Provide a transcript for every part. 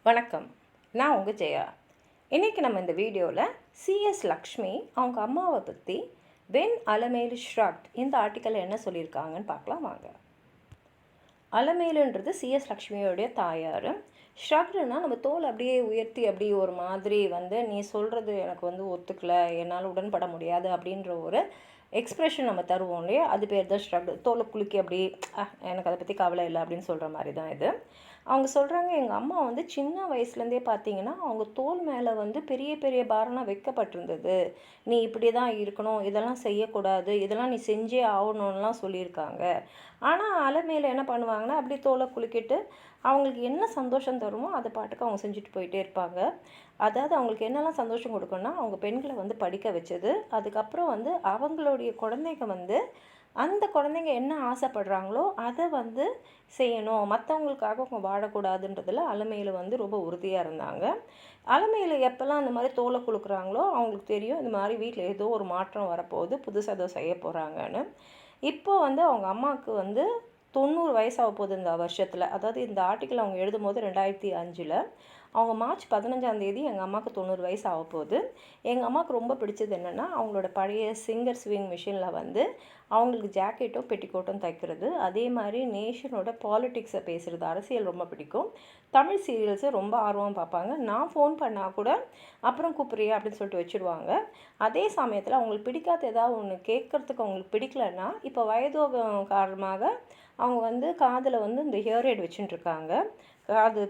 வணக்கம். நான் உங்கள் ஜெயா. இன்றைக்கி நம்ம இந்த வீடியோவில் சிஎஸ் லக்ஷ்மி அவங்க அம்மாவை பற்றி வென் அலமேலு ஷ்ரக்ட் இந்த ஆர்டிக்கலில் என்ன சொல்லியிருக்காங்கன்னு பார்க்கலாம் வாங்க. அலமேலுன்றது சிஎஸ் லக்ஷ்மியோடைய தாயார். ஷ்ரக்டுனா நம்ம தோல் அப்படியே உயர்த்தி அப்படியே ஒரு மாதிரி நீ சொல்கிறது எனக்கு ஒத்துக்கலை, என்னால் உடன்பட முடியாது அப்படின்ற ஒரு எக்ஸ்ப்ரெஷன் நம்ம தருவோம் இல்லையா, அது பேர் தான் ஷ்ரக்டு. தோலை குலுக்கி அப்படி எனக்கு அதை பற்றி கவலை இல்லை அப்படின்னு சொல்கிற மாதிரி தான் இது. அவங்க சொல்கிறாங்க, எங்கள் அம்மா சின்ன வயசுலேருந்தே பார்த்தீங்கன்னா அவங்க தோல் மேலே பெரிய பெரிய பாரம்லாம் வைக்கப்பட்டிருந்தது. நீ இப்படி தான் இருக்கணும், இதெல்லாம் செய்யக்கூடாது, இதெல்லாம் நீ செஞ்சே ஆகணும்லாம் சொல்லியிருக்காங்க. ஆனால் அலமேல என்ன பண்ணுவாங்கன்னா அப்படியே தோலை குலுக்கிட்டு அவங்களுக்கு என்ன சந்தோஷம் தருமோ அதை பாட்டுக்கு அவங்க செஞ்சுட்டு போயிட்டே இருப்பாங்க. அதாவது அவங்களுக்கு என்னெல்லாம் சந்தோஷம் கொடுக்குன்னா அவங்க பெண்களை படிக்க வச்சது, அதுக்கப்புறம் அவங்களுடைய குழந்தைங்க அந்த குழந்தைங்க என்ன ஆசைப்படுறாங்களோ அதை செய்யணும், மற்றவங்களுக்காக அவங்க வாழக்கூடாதுன்றதில் அலமேலு ரொம்ப உறுதியாக இருந்தாங்க. அலமேலு எப்போல்லாம் அந்த மாதிரி தோலை குலுக்குறாங்களோ அவங்களுக்கு தெரியும் இந்த மாதிரி வீட்டில் ஏதோ ஒரு மாற்றம் வரப்போகுது, புதுசாக ஏதோ செய்ய போகிறாங்கன்னு. இப்போது அவங்க அம்மாவுக்கு 90 வயசாக போகுது இந்த வருஷத்தில். அதாவது இந்த ஆர்டிக்கிள் அவங்க எழுதும் போது 2005. அவங்க மார்ச் 15ஆம் தேதி எங்கள் அம்மாவுக்கு 90 வயசு ஆக போகுது. எங்கள் அம்மாவுக்கு ரொம்ப பிடிச்சது என்னென்னா அவங்களோட பழைய சிங்கர் ஸ்விங் மிஷினில் அவங்களுக்கு ஜாக்கெட்டும் பெட்டிக்கோட்டும் தைக்கிறது, அதே மாதிரி நேஷனோட பாலிட்டிக்ஸை பேசுகிறது, அரசியல் ரொம்ப பிடிக்கும். தமிழ் சீரியல்ஸை ரொம்ப ஆர்வம் பார்ப்பாங்க. நான் ஃபோன் பண்ணால் கூட அப்புறம் கூப்பிட்றியா அப்படின்னு சொல்லிட்டு வச்சுருவாங்க. அதே சமயத்தில் அவங்களுக்கு பிடிக்காத ஏதாவது ஒன்று கேட்குறதுக்கு அவங்களுக்கு பிடிக்கலன்னா, இப்போ வயதோகம் காரணமாக அவங்க காதில் இந்த ஹியர் வச்சுட்டுருக்காங்க, காது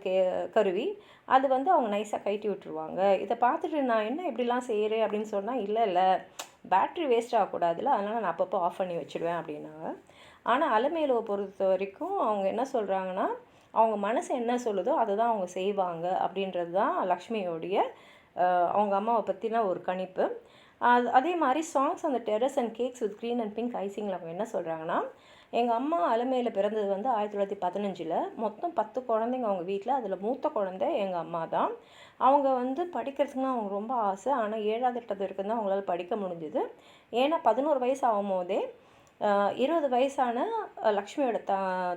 கருவி. அது அவங்க நைஸாக கழட்டி விட்டுருவாங்க. இதை பார்த்துட்டு நான் என்ன இப்படிலாம் செய்கிறேன் அப்படின்னு சொன்னால், இல்லை பேட்ரி வேஸ்ட் ஆகக்கூடாதுல்ல, அதனால் நான் அப்பப்போ ஆஃப் பண்ணி வச்சுடுவேன் அப்படின்னாங்க. ஆனால் அலமேலுவை பொறுத்த வரைக்கும் அவங்க என்ன சொல்கிறாங்கன்னா, அவங்க மனசு என்ன சொல்லுதோ அதை தான் அவங்க செய்வாங்க அப்படின்றது தான் லக்ஷ்மியோடைய அவங்க அம்மாவை பற்றின ஒரு கணிப்பு. அதே மாதிரி சாங்ஸ் அந்த terrace and cakes with green and pink ஐசிங்கில் அவங்க என்ன சொல்கிறாங்கன்னா, எங்கள் அம்மா அலமேல பிறந்தது 1915. மொத்தம் 10 குழந்தைங்க அவங்க வீட்டில். அதில் மூத்த குழந்தை எங்கள் அம்மா தான். அவங்க படிக்கிறதுக்குலாம் அவங்க ரொம்ப ஆசை. ஆனால் 7வது 8வது வரைக்கும் தான் அவங்களால படிக்க முடிஞ்சுது. ஏன்னா 11 வயசு ஆகும் போதே 20 வயசான லக்ஷ்மியோட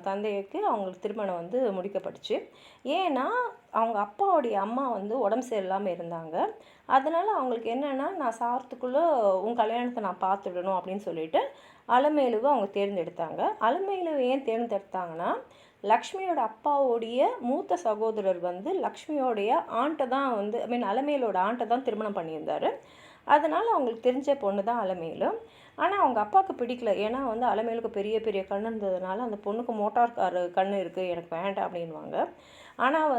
தந்தைக்கு அவங்களுக்கு திருமணம் முடிக்கப்பட்டுச்சு. ஏன்னா அவங்க அப்பாவுடைய அம்மா உடம்பு சரியில்லாமல் இருந்தாங்க. அதனால் அவங்களுக்கு என்னென்னா, நான் சாகிறதுக்குள்ளே உன் கல்யாணத்தை நான் பார்த்துடணும் அப்படின்னு சொல்லிட்டு அலமேலுவை அவங்க தேர்ந்தெடுத்தாங்க. அலமேலுவை ஏன் தேர்ந்தெடுத்தாங்கன்னா, லக்ஷ்மியோட அப்பாவுடைய மூத்த சகோதரர் லக்ஷ்மியோடைய ஆண்ட்டை தான் அலமேலோட ஆண்ட்டை தான் திருமணம் பண்ணியிருந்தார். அதனால் அவங்களுக்கு தெரிஞ்ச பொண்ணு தான் அலமேலு. ஆனால் அவங்க அப்பாவுக்கு பிடிக்கல. ஏன்னா அலமேலுக்கு பெரிய பெரிய கண் இருந்ததுனால அந்த பொண்ணுக்கு மோட்டார் கார் கண் இருக்குது, எனக்கு வேண்டாம் அப்படின்வாங்க. ஆனால்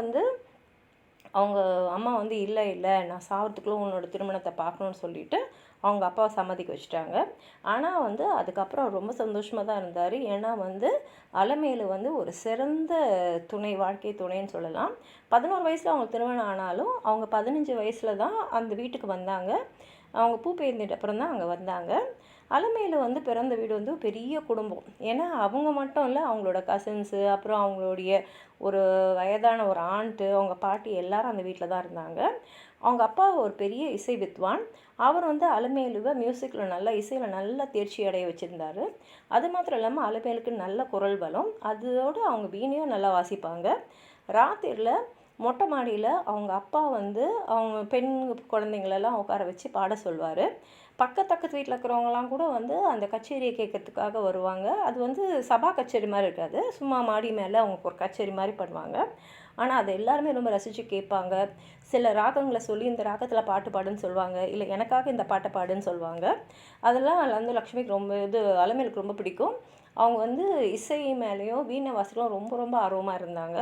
அவங்க அம்மா இல்லை நான் சாகிறதுக்குள்ளே உன்னோட திருமணத்தை பார்க்கணுன்னு சொல்லிவிட்டு அவங்க அப்பாவை சம்மதிக்க வச்சுட்டாங்க. ஆனால் அதுக்கப்புறம் ரொம்ப சந்தோஷமாக தான் இருந்தார். ஏன்னா அலமேலு ஒரு சிறந்த துணை, வாழ்க்கை துணைன்னு சொல்லலாம். 11 வயசில் அவங்க திருமணம் ஆனாலும் அவங்க 15 வயசில் தான் அந்த வீட்டுக்கு வந்தாங்க. அவங்க பூ பெயர்ந்துட்டு அப்புறம் தான் அங்கே வந்தாங்க. அலமேலு பிறந்த வீடு பெரிய குடும்பம். ஏன்னா அவங்க மட்டும் இல்லை, அவங்களோட கசின்ஸு, அப்புறம் அவங்களுடைய ஒரு வயதான ஒரு ஆண்ட்டு, அவங்க பாட்டி எல்லாரும் அந்த வீட்டில் தான் இருந்தாங்க. அவங்க அப்பா ஒரு பெரிய இசை வித்வான். அவர் அலமேலுவை மியூசிக்கில் நல்லா, இசையில் நல்லா தேர்ச்சி அடைய வச்சுருந்தார். அது மாத்திரம் இல்லாமல் அலமேலுக்கு நல்ல குரல் பலம். அதோடு அவங்க வீணையும் நல்லா வாசிப்பாங்க. ராத்திரியில் மொட்டை மாடியில் அவங்க அப்பா அவங்க பெண் குழந்தைங்களெல்லாம் உட்கார வச்சு பாட சொல்வார். பக்கத்து வீட்டில் இருக்கிறவங்களாம் கூட அந்த கச்சேரியை கேட்கறதுக்காக வருவாங்க. அது சபா கச்சேரி மாதிரி இருக்காது, சும்மா மாடி மேலே அவங்க ஒரு கச்சேரி மாதிரி பண்ணுவாங்க. ஆனால் அதை எல்லாருமே ரொம்ப ரசித்து கேட்பாங்க. சில ராகங்களை சொல்லி இந்த ராகத்தில் பாட்டு பாடுன்னு சொல்லுவாங்க, இல்லை எனக்காக இந்த பாட்டை பாடுன்னு சொல்லுவாங்க. அதெல்லாம் லக்ஷ்மிக்கு ரொம்ப அலமேலுக்கு ரொம்ப பிடிக்கும். அவங்க இசை மேலேயும் வீணை வாசிகளும் ரொம்ப ரொம்ப ஆர்வமாக இருந்தாங்க.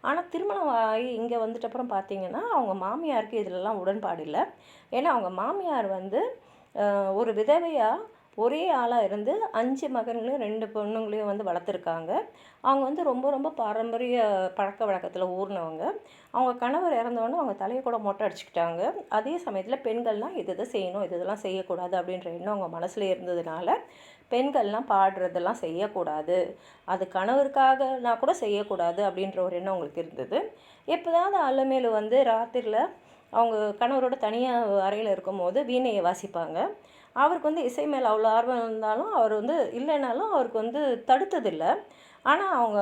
ஆனால் திருமணம் ஆகி இங்கே வந்துட்டப்புறம் பார்த்திங்கன்னா அவங்க மாமியாருக்கு இதிலெல்லாம் உடன்பாடு இல்லை. ஏன்னா அவங்க மாமியார் ஒரு விதவையாக ஒரே ஆளாக இருந்து 5 மகன்களையும் 2 பொண்ணுங்களையும் வளர்த்துருக்காங்க. அவங்க ரொம்ப ரொம்ப பாரம்பரிய பழக்க வழக்கத்தில் ஊர்னவங்க. அவங்க கணவர் இறந்தவொடனே அவங்க தலையை கூட மொட்டை அடிச்சுக்கிட்டாங்க. அதே சமயத்தில் பெண்கள்லாம் இதெல்லாம் செய்யணும், இதெல்லாம் செய்யக்கூடாது அப்படின்ற எண்ணம் அவங்க மனசில் இருந்ததுனால பெண்கள்லாம் பாடுறதெல்லாம் செய்யக்கூடாது, அது கணவருக்காகனா கூட செய்யக்கூடாது அப்படின்ற ஒரு எண்ணம் அவங்களுக்கு இருந்தது. எப்போதாவது அலமேலு ராத்திரியில் அவங்க கணவரோட தனியாக அறையில் இருக்கும்போது வீணையை வாசிப்பாங்க. அவருக்கு இசை மேலே அவ்வளோ ஆர்வம் இருந்தாலும் அவர் இல்லைனாலும் அவருக்கு தடுத்ததில்லை. ஆனால் அவங்க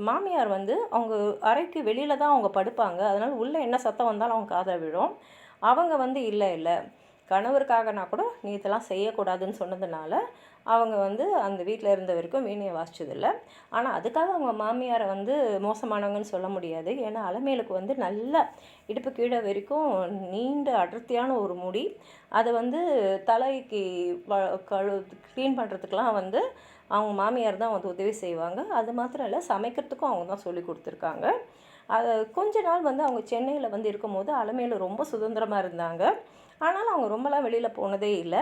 மாமியார் வந்து அவங்க அறைக்கு வெளியில் தான் அவங்க படுப்பாங்க. அதனால் உள்ளே என்ன சத்தம் வந்தாலும் அவங்க காதில் விழும். அவங்க வந்து இல்லை இல்லை கணவருக்காகனா கூட நீ இதெல்லாம் செய்யக்கூடாதுன்னு சொன்னதுனால அவங்க வந்து அந்த வீட்டில் இருந்த வரைக்கும் வீணையை வாசித்ததில்ல. ஆனால் அதுக்காக அவங்க மாமியாரை வந்து மோசமானவங்கன்னு சொல்ல முடியாது. ஏன்னா அலமேலுக்கு வந்து நல்ல இடுப்பு கீழே வரைக்கும் நீண்ட அடர்த்தியான ஒரு முடி. அதை வந்து தலைக்கு க்ளீன் பண்ணுறதுக்கெலாம் வந்து அவங்க மாமியார் தான் வந்து உதவி செய்வாங்க. அது மாத்திரம் இல்லை, சமைக்கிறதுக்கும் அவங்க தான் சொல்லி கொடுத்துருக்காங்க. அது கொஞ்ச நாள் வந்து அவங்க சென்னையில் வந்து இருக்கும்போது அலமேலு ரொம்ப சுதந்திரமாக இருந்தாங்க. ஆனாலும் அவங்க ரொம்பலாம் வெளியில் போனதே இல்லை.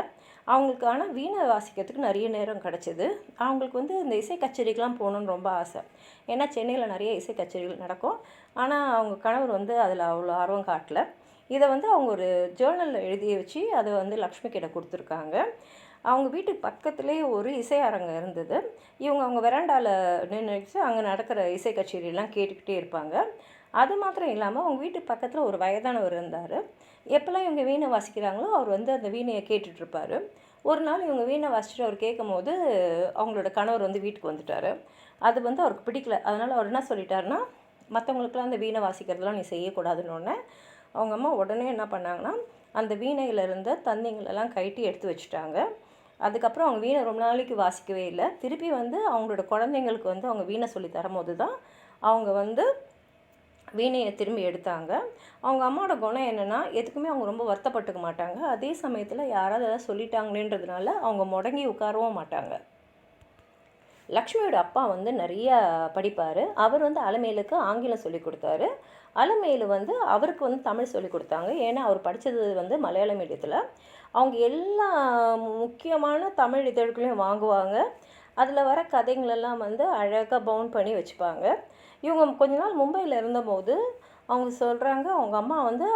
அவங்களுக்கான வீணை வாசிக்கிறதுக்கு நிறைய நேரம் கிடச்சிது. அவங்களுக்கு வந்து இந்த இசை கச்சேரிக்கெலாம் போகணுன்னு ரொம்ப ஆசை. ஏன்னா சென்னையில் நிறைய இசை கச்சேரிகள் நடக்கும். ஆனால் அவங்க கணவர் வந்து அதில் அவ்வளோ ஆர்வம் காட்டல. இதை வந்து அவங்க ஒரு ஜேர்னலில் எழுதி வச்சு அதை வந்து லக்ஷ்மி கிட்ட கொடுத்துருக்காங்க. அவங்க வீட்டுக்கு பக்கத்துலேயே ஒரு இசை அரங்கம் இருந்தது. அவங்க வெராண்டாவில் நின்றுச்சு அங்கே நடக்கிற இசை கச்சேரியெல்லாம் கேட்டுக்கிட்டே இருப்பாங்க. அது மாத்திரம் இல்லாமல் அவங்க வீட்டுக்கு பக்கத்தில் ஒரு வயதானவர் இருந்தார். எப்போல்லாம் இவங்க வீணை வாசிக்கிறாங்களோ அவர் வந்து அந்த வீணையை கேட்டுட்ருப்பார். ஒரு நாள் இவங்க வீணை வாசிச்சுட்டு அவர் கேட்கும்போது அவங்களோட கணவர் வந்து வீட்டுக்கு வந்துட்டார். அது வந்து அவருக்கு பிடிக்கல. அதனால் அவர் என்ன சொல்லிட்டாருன்னா, மற்றவங்களுக்குலாம் அந்த வீணை வாசிக்கிறதுலாம் நீ செய்யக்கூடாதுன்னொன்னே அவங்க அம்மா உடனே என்ன பண்ணாங்கன்னா, அந்த வீணையில் இருந்த தந்திங்களெல்லாம் கழட்டி எடுத்து வச்சுட்டாங்க. அதுக்கப்புறம் அவங்க வீணை ரொம்ப நாளைக்கு வாசிக்கவே இல்லை. திருப்பி வந்து அவங்களோட குழந்தைங்களுக்கு வந்து அவங்க வீணை சொல்லி தரும்போது தான் அவங்க வந்து வீணையை திரும்பி எடுத்தாங்க. அவங்க அம்மாவோட குணம் என்னென்னா, எதுக்குமே அவங்க ரொம்ப வருத்தப்பட்டுக்க மாட்டாங்க. அதே சமயத்தில் யாராவது எதாவது சொல்லிட்டாங்களேன்றதுனால அவங்க முடங்கி உட்காரவும் மாட்டாங்க. லக்ஷ்மியோட அப்பா வந்து நிறையா படிப்பார். அவர் வந்து அலமேலுக்கு ஆங்கிலம் சொல்லி கொடுத்தாரு. அலமேலு வந்து அவருக்கு வந்து தமிழ் சொல்லி கொடுத்தாங்க. ஏன்னா அவர் படித்தது வந்து மலையாள மீடியத்தில். அவங்க எல்லா முக்கியமான தமிழ் இதழ்களையும் வாங்குவாங்க. அதில் வர கதைங்களெல்லாம் வந்து அழகாக பவுண்ட் பண்ணி வச்சுப்பாங்க. இவங்க கொஞ்ச நாள் மும்பையில் இருந்தபோது அவங்க சொல்கிறாங்க, அவங்க அம்மா வந்து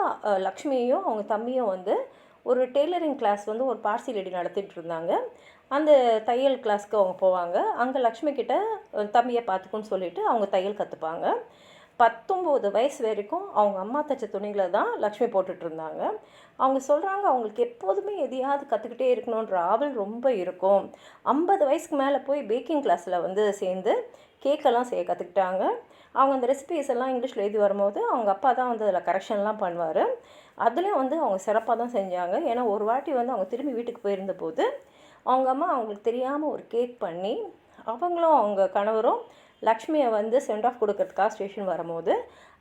லக்ஷ்மியையும் அவங்க தம்பியும் வந்து ஒரு டெய்லரிங் கிளாஸ் வந்து ஒரு பார்சி லேடி நடத்திட்டு இருந்தாங்க. அந்த தையல் கிளாஸ்க்கு அவங்க போவாங்க. அங்கே லக்ஷ்மி கிட்ட தம்பியை பார்த்துக்குன்னு சொல்லிவிட்டு அவங்க தையல் கற்றுப்பாங்க. 19 வயசு வரைக்கும் அவங்க அம்மா தைச்ச துணிகளை தான் லக்ஷ்மி போட்டுட்ருந்தாங்க. அவங்க சொல்கிறாங்க, அவங்களுக்கு எப்போதுமே எதையாவது கற்றுக்கிட்டே இருக்கணுன்ற ஆவல் ரொம்ப இருக்கும். 50 வயசுக்கு மேலே போய் பேக்கிங் கிளாஸில் வந்து சேர்ந்து கேக்கெல்லாம் செய்ய கற்றுக்கிட்டாங்க. அவங்க அந்த ரெசிபீஸ் எல்லாம் இங்கிலீஷில் எழுதி வரும்போது அவங்க அப்பா தான் வந்து அதில் கரெக்ஷன்லாம் பண்ணுவார். அதுலேயும் வந்து அவங்க சிறப்பாக தான் செஞ்சாங்க. ஏன்னா ஒரு வாட்டி வந்து அவங்க திரும்பி வீட்டுக்கு போயிருந்த போது அவங்க அம்மா அவங்களுக்கு தெரியாமல் ஒரு கேக் பண்ணி, அவங்களும் அவங்க கணவரும் லக்ஷ்மியை வந்து சென்ட் ஆஃப் கொடுக்கறதுக்காக ஸ்டேஷன் வரும்போது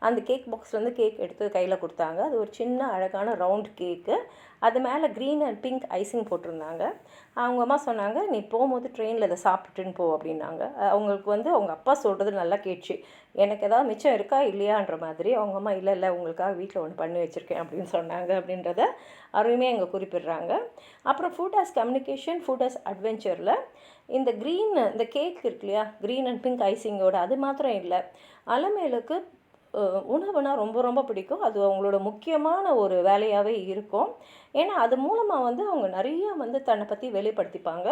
அந்த கேக் பாக்ஸ்லேருந்து கேக் எடுத்து கையில் கொடுத்தாங்க. அது ஒரு சின்ன அழகான ரவுண்ட் கேக்கு. அது மேலே க்ரீன் அண்ட் பிங்க் ஐசிங் போட்டிருந்தாங்க. அவங்க அம்மா சொன்னாங்க, நீ போகும்போது ட்ரெயினில் இதை சாப்பிட்டுன்னு போ அப்படின்னாங்க. அவங்களுக்கு வந்து அவங்க அப்பா சொல்கிறது நல்லா கேட்டுச்சு. எனக்கு எதாவது மிச்சம் இருக்கா இல்லையான்ற மாதிரி. அவங்க அம்மா இல்லை இல்லை உங்களுக்காக வீட்டில் ஒன்று பண்ணி வச்சுருக்கேன் அப்படின்னு சொன்னாங்க. அப்படின்றத அருமையாக இங்கே குறிப்பிடுறாங்க. அப்புறம் food as communication, food as அட்வென்ச்சரில் இந்த இந்த கேக் இருக்கு இல்லையா, க்ரீன் அண்ட் பிங்க் ஐசிங்கோட, அது மாத்திரம் இல்லை, அலமேலுக்கு உணவுனா ரொம்ப ரொம்ப பிடிக்கும். அது அவங்களோட முக்கியமான ஒரு வேலையாகவே இருக்கும். ஏன்னா அது மூலமாக வந்து அவங்க நிறையா வந்து தன்னை பற்றி வெளிப்படுத்திப்பாங்க.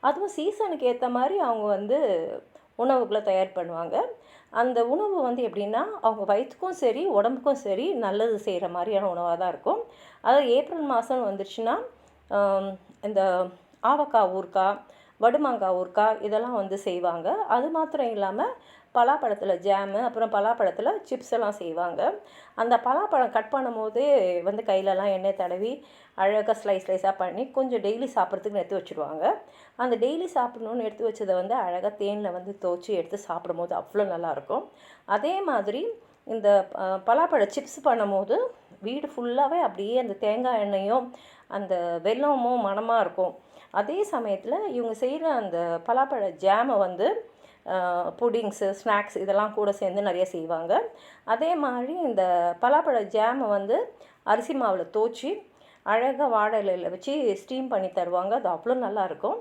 அதுவும் சீசனுக்கு ஏற்ற மாதிரி அவங்க வந்து உணவுகளை தயார் பண்ணுவாங்க. அந்த உணவு வந்து எப்படின்னா, அவங்க வயிற்றுக்கும் சரி உடம்புக்கும் சரி நல்லது செய்கிற மாதிரியான உணவாக தான் இருக்கும். அதாவது ஏப்ரல் மாதம் வந்துடுச்சுன்னா இந்த ஆவக்காய் ஊறுகாய், வடுமாங்காய் ஊறுகாய் இதெல்லாம் வந்து செய்வாங்க. அது மாத்திரம் இல்லாமல் பலாப்பழத்தில் ஜாமு, அப்புறம் பலாப்பழத்தில் சிப்ஸ் எல்லாம் செய்வாங்க. அந்த பலாப்பழம் கட் பண்ணும் போதே வந்து கையிலலாம் எண்ணெய் தடவி அழகாக ஸ்லைஸாக பண்ணி கொஞ்சம் டெய்லி சாப்பிட்றதுக்கு எடுத்து வச்சுருவாங்க. அந்த டெய்லி சாப்பிட்ணுன்னு எடுத்து வச்சதை வந்து அழகாக தேனில் வந்து துவச்சி எடுத்து சாப்பிடும்போது அவ்வளோ நல்லாயிருக்கும். அதே மாதிரி இந்த பலாப்பழ சிப்ஸ் பண்ணும்போது வீடு ஃபுல்லாகவே அப்படியே அந்த தேங்காய் எண்ணெயும் அந்த வெல்லமும் மணமாக இருக்கும். அதே சமயத்தில் இவங்க செய்கிற அந்த பலாப்பழ ஜாமை வந்து புடிங்ஸு, ஸ்நாக்ஸ் இதெல்லாம் கூட சேர்ந்து நிறைய செய்வாங்க. அதே மாதிரி இந்த பலாப்பழ ஜாமை வந்து அரிசி மாவில் துவச்சி அழகாக வாழை இலையில் வச்சு ஸ்டீம் பண்ணி தருவாங்க. அது அவ்வளோ நல்லாயிருக்கும்.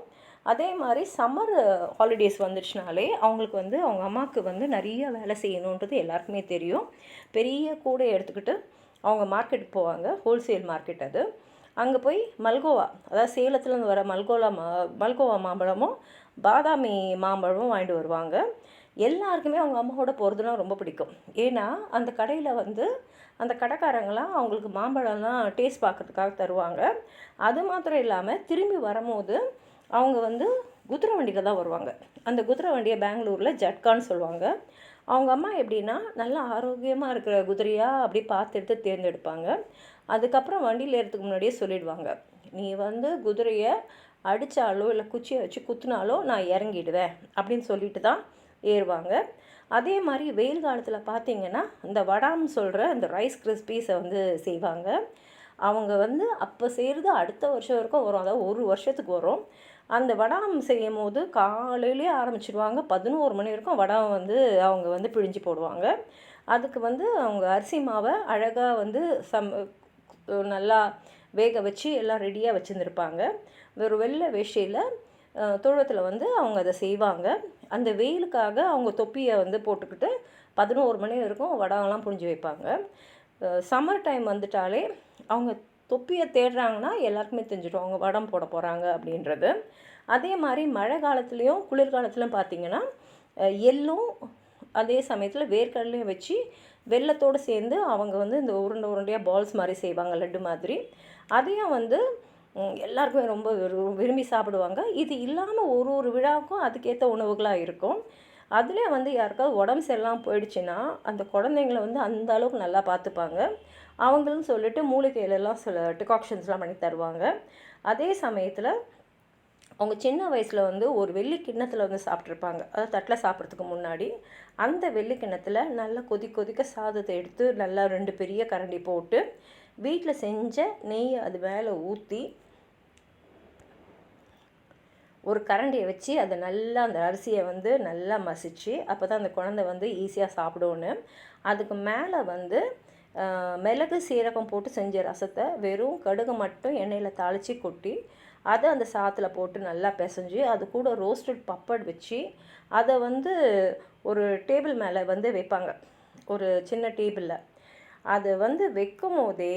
அதே மாதிரி சம்மர் ஹாலிடேஸ் வந்துடுச்சுனாலே அவங்களுக்கு வந்து அவங்க அம்மாவுக்கு வந்து நிறைய வேலை செய்யணுன்றது எல்லாருக்குமே தெரியும். பெரிய கூடை எடுத்துக்கிட்டு அவங்க மார்க்கெட்டுக்கு போவாங்க. ஹோல்சேல் மார்க்கெட் அது. அங்கே போய் மல்கோவா, அதாவது சேலத்துலேருந்து வர மல்கோவா மாம்பழமும் பாதாமி மாம்பழமும் வாங்கிட்டு வருவாங்க. எல்லாருக்குமே அவங்க அம்மாவோட போகிறதுனா ரொம்ப பிடிக்கும். ஏன்னா அந்த கடையில் வந்து அந்த கடைக்காரங்களாம் அவங்களுக்கு மாம்பழம்லாம் டேஸ்ட் பார்க்கறதுக்காக தருவாங்க. அது மாத்திரம் இல்லாமல் திரும்பி வரும்போது அவங்க வந்து குதிரை வண்டியில் தான் வருவாங்க. அந்த குதிரை வண்டியை பெங்களூரில் ஜட்கான்னு சொல்லுவாங்க. அவங்க அம்மா எப்படின்னா நல்லா ஆரோக்கியமாக இருக்கிற குதிரையாக அப்படி பார்த்து எடுத்து தேர்ந்தெடுப்பாங்க. அதுக்கப்புறம் வண்டியில் ஏறதுக்கு முன்னாடியே சொல்லிடுவாங்க, நீ வந்து குதிரையை அடித்தாலோ இல்லை குச்சியை வச்சு குத்துனாலோ நான் இறங்கிடுவேன் அப்படின்னு சொல்லிட்டு தான் ஏறுவாங்க. அதே மாதிரி வெயில் காலத்தில் பார்த்திங்கன்னா இந்த வடாம்னு சொல்கிற இந்த ரைஸ் கிறிஸ்பீஸை வந்து செய்வாங்க. அவங்க வந்து அப்போ செய்கிறது அடுத்த வருஷம் வரைக்கும் வரும், அதாவது ஒரு வருஷத்துக்கு வரும். அந்த வடாம் செய்யும் போது காலையிலே ஆரம்பிச்சிடுவாங்க, 11 மணி வரைக்கும் வடம் வந்து அவங்க வந்து பிழிஞ்சு போடுவாங்க. அதுக்கு வந்து அவங்க அரிசி மாவை அழகாக வந்து நல்லா வேக வச்சு எல்லாம் ரெடியாக வச்சுருந்துருப்பாங்க. ஒரு வெள்ளை வேஷ்டியில் தொழுவத்தில் வந்து அவங்க அதை செய்வாங்க. அந்த வெயிலுக்காக அவங்க தொப்பியை வந்து போட்டுக்கிட்டு 11 மணி வரைக்கும் வடம்லாம் புழிஞ்சு வைப்பாங்க. சம்மர் டைம் வந்துட்டாலே அவங்க தொப்பியை தேடுறாங்கன்னா எல்லாருக்குமே தெரிஞ்சிடும் அவங்க வடம் போட போகிறாங்க அப்படின்றது. அதே மாதிரி மழை காலத்துலேயும் குளிர்காலத்துலையும் பார்த்திங்கன்னா எள்ளும் அதே சமயத்தில் வேர்க்கடலையும் வச்சு வெள்ளத்தோடு சேர்ந்து அவங்க வந்து இந்த உருண்டை உருண்டையாக பால்ஸ் மாதிரி செய்வாங்க, லட்டு மாதிரி. அதையும் வந்து எல்லாருக்குமே ரொம்ப விரும்பி சாப்பிடுவாங்க. இது இல்லாமல் ஒரு ஒரு விழாவுக்கும் அதுக்கேற்ற உணவுகளாக இருக்கும். அதில் வந்து யாருக்காவது உடம்பு சரியில்லாமல் போயிடுச்சுன்னா அந்த குழந்தைங்கள வந்து அந்த அளவுக்கு நல்லா பார்த்துப்பாங்க. அவங்களும் சொல்லிட்டு மூலிகையிலலாம் சில டிகாக்ஷன்ஸ்லாம் பண்ணி தருவாங்க. அதே சமயத்தில் அவங்க சின்ன வயசில் வந்து ஒரு வெள்ளி கிண்ணத்தில் வந்து சாப்பிட்ருப்பாங்க, அதாவது தட்டில் சாப்பிட்றதுக்கு முன்னாடி. அந்த வெள்ளி கிண்ணத்தில் நல்லா கொதிக்க சாதத்தை எடுத்து நல்லா 2 பெரிய கரண்டி போட்டு வீட்டில் செஞ்ச நெய் அது மேலே ஊற்றி ஒரு கரண்டியை வச்சு அதை நல்லா அந்த அரிசியை வந்து நல்லா மசிச்சு, அப்போ தான் அந்த குழந்தை வந்து ஈஸியாக சாப்பிடும்னு. அதுக்கு மேலே வந்து மிளகு சீரகம் போட்டு செஞ்ச ரசத்தை வெறும் கடுகு மட்டும் எண்ணெயில் தாளித்து கொட்டி அதை அந்த சாத்தில் போட்டு நல்லா பிசைஞ்சு அது கூட ரோஸ்டட் பப்பட் வச்சு அதை வந்து ஒரு டேபிள் மேலே வந்து வைப்பாங்க, ஒரு சின்ன டேபிளில். அது வந்து வைக்கும் போதே